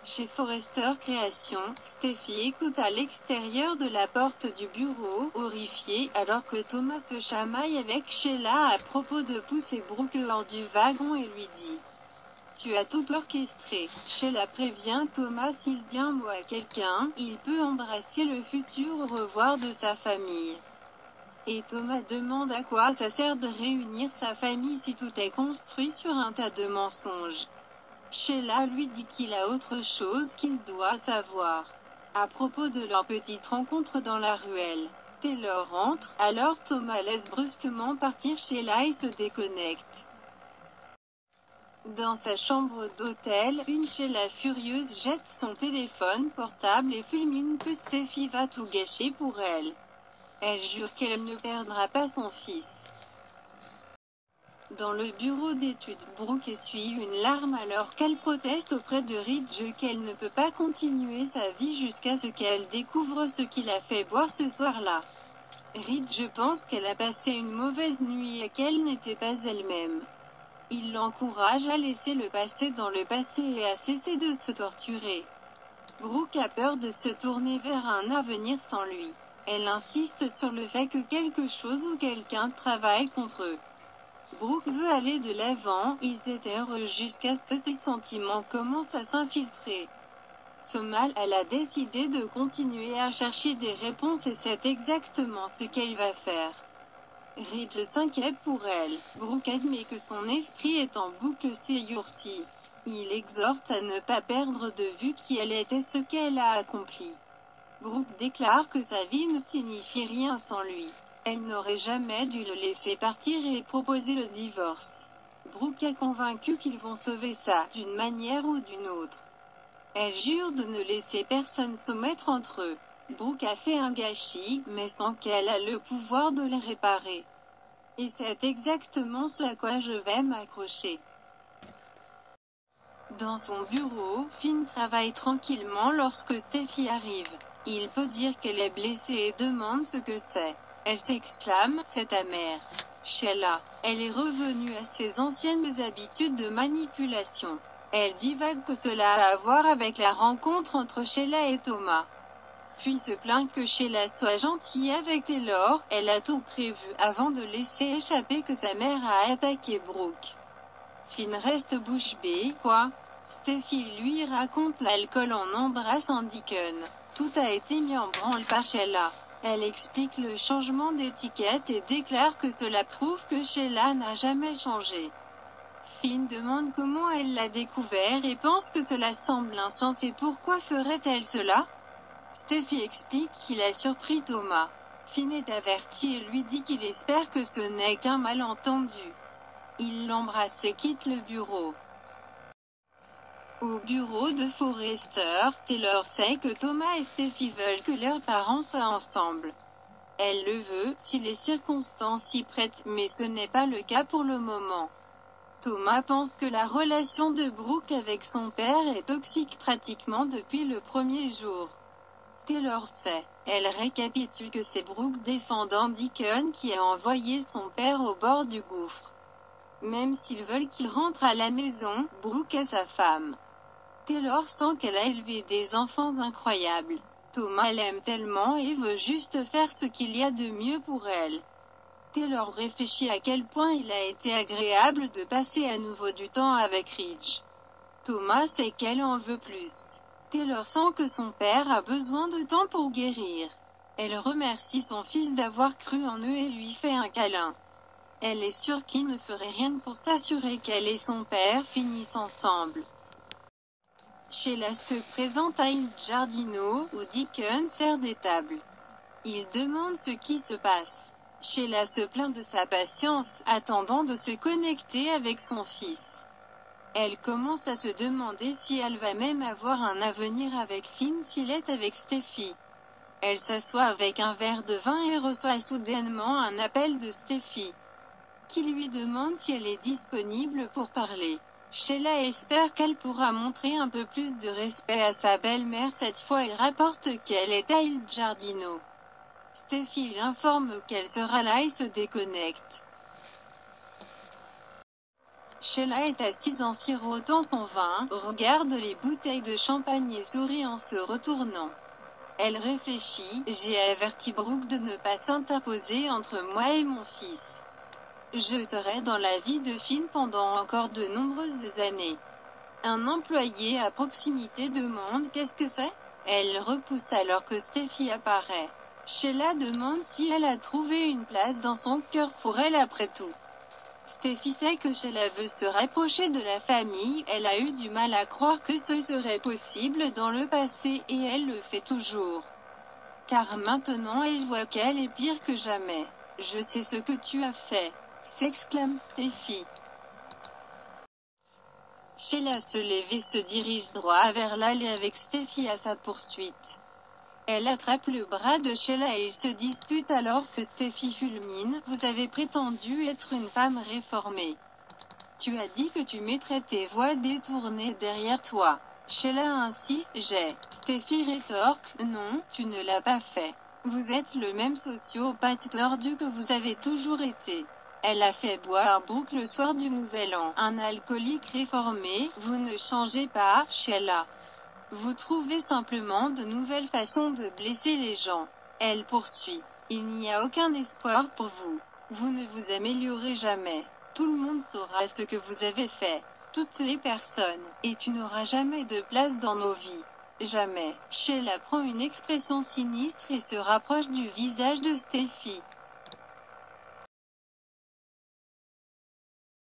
Chez Forrester Création, Steffi écoute à l'extérieur de la porte du bureau, horrifiée, alors que Thomas se chamaille avec Sheila à propos de pousser Brooke hors du wagon et lui dit: Tu as tout orchestré. Sheila prévient Thomas s'il dit un mot à quelqu'un, il peut embrasser le futur au revoir de sa famille. Et Thomas demande à quoi ça sert de réunir sa famille si tout est construit sur un tas de mensonges. Sheila lui dit qu'il a autre chose qu'il doit savoir. À propos de leur petite rencontre dans la ruelle. Taylor entre, alors Thomas laisse brusquement partir Sheila et se déconnecte. Dans sa chambre d'hôtel, une Sheila furieuse jette son téléphone portable et fulmine que Steffi va tout gâcher pour elle. Elle jure qu'elle ne perdra pas son fils. Dans le bureau d'études, Brooke essuie une larme alors qu'elle proteste auprès de Ridge qu'elle ne peut pas continuer sa vie jusqu'à ce qu'elle découvre ce qui l'a fait boire ce soir-là. Ridge pense qu'elle a passé une mauvaise nuit et qu'elle n'était pas elle-même. Il l'encourage à laisser le passé dans le passé et à cesser de se torturer. Brooke a peur de se tourner vers un avenir sans lui. Elle insiste sur le fait que quelque chose ou quelqu'un travaille contre eux. Brooke veut aller de l'avant, ils étaient heureux jusqu'à ce que ses sentiments commencent à s'infiltrer. Ce mal, elle a décidé de continuer à chercher des réponses et c'est exactement ce qu'elle va faire. Ridge s'inquiète pour elle. Brooke admet que son esprit est en boucle ces jours-ci. Il exhorte à ne pas perdre de vue qui elle était ce qu'elle a accompli. Brooke déclare que sa vie ne signifie rien sans lui. Elle n'aurait jamais dû le laisser partir et proposer le divorce. Brooke est convaincue qu'ils vont sauver ça, d'une manière ou d'une autre. Elle jure de ne laisser personne se mettre entre eux. Brooke a fait un gâchis, mais sans qu'elle ait le pouvoir de le réparer. Et c'est exactement ce à quoi je vais m'accrocher. Dans son bureau, Finn travaille tranquillement lorsque Steffi arrive. Il peut dire qu'elle est blessée et demande ce que c'est. Elle s'exclame, c'est ta mère. Sheila. Elle est revenue à ses anciennes habitudes de manipulation. Elle divague que cela a à voir avec la rencontre entre Sheila et Thomas. Puis se plaint que Sheila soit gentille avec Taylor, elle a tout prévu avant de laisser échapper que sa mère a attaqué Brooke. Finn reste bouche bée, quoi? Steffi lui raconte l'alcool en embrassant Deacon. Tout a été mis en branle par Sheila. Elle explique le changement d'étiquette et déclare que cela prouve que Sheila n'a jamais changé. Finn demande comment elle l'a découvert et pense que cela semble insensé. Pourquoi ferait-elle cela? Steffi explique qu'il a surpris Thomas. Finn est averti et lui dit qu'il espère que ce n'est qu'un malentendu. Il l'embrasse et quitte le bureau. Au bureau de Forrester, Taylor sait que Thomas et Steffi veulent que leurs parents soient ensemble. Elle le veut, si les circonstances s'y prêtent, mais ce n'est pas le cas pour le moment. Thomas pense que la relation de Brooke avec son père est toxique pratiquement depuis le premier jour. Taylor sait. Elle récapitule que c'est Brooke défendant Deacon qui a envoyé son père au bord du gouffre. Même s'ils veulent qu'il rentre à la maison, Brooke est sa femme. Taylor sent qu'elle a élevé des enfants incroyables. Thomas l'aime tellement et veut juste faire ce qu'il y a de mieux pour elle. Taylor réfléchit à quel point il a été agréable de passer à nouveau du temps avec Ridge. Thomas sait qu'elle en veut plus. Taylor sent que son père a besoin de temps pour guérir. Elle remercie son fils d'avoir cru en eux et lui fait un câlin. Elle est sûre qu'il ne ferait rien pour s'assurer qu'elle et son père finissent ensemble. Sheila se présente à Il Giardino, où Deacon sert des tables. Il demande ce qui se passe. Sheila se plaint de sa patience, attendant de se connecter avec son fils. Elle commence à se demander si elle va même avoir un avenir avec Finn s'il est avec Steffi. Elle s'assoit avec un verre de vin et reçoit soudainement un appel de Steffi, qui lui demande si elle est disponible pour parler. Sheila espère qu'elle pourra montrer un peu plus de respect à sa belle-mère. Cette fois elle rapporte qu'elle est à Il Giardino. Steffi l'informe qu'elle sera là et se déconnecte. Sheila est assise en sirotant son vin, regarde les bouteilles de champagne et sourit en se retournant. Elle réfléchit, j'ai averti Brooke de ne pas s'interposer entre moi et mon fils. Je serai dans la vie de Finn pendant encore de nombreuses années. Un employé à proximité demande qu'est-ce que c'est? Elle repousse alors que Steffi apparaît. Sheila demande si elle a trouvé une place dans son cœur pour elle après tout. Steffi sait que Sheila veut se rapprocher de la famille, elle a eu du mal à croire que ce serait possible dans le passé et elle le fait toujours. Car maintenant elle voit qu'elle est pire que jamais. Je sais ce que tu as fait, s'exclame Steffi. Sheila se lève et se dirige droit vers l'allée avec Steffi à sa poursuite. Elle attrape le bras de Sheila et ils se disputent alors que Steffi fulmine. Vous avez prétendu être une femme réformée. Tu as dit que tu mettrais tes voix détournées derrière toi. Sheila insiste, Steffi rétorque, non, tu ne l'as pas fait. Vous êtes le même sociopathe tordu que vous avez toujours été. Elle a fait boire Brooke le soir du Nouvel An. Un alcoolique réformé, vous ne changez pas, Sheila. Vous trouvez simplement de nouvelles façons de blesser les gens. Elle poursuit. Il n'y a aucun espoir pour vous. Vous ne vous améliorez jamais. Tout le monde saura ce que vous avez fait. Toutes les personnes. Et tu n'auras jamais de place dans nos vies. Jamais. Sheila prend une expression sinistre et se rapproche du visage de Steffi.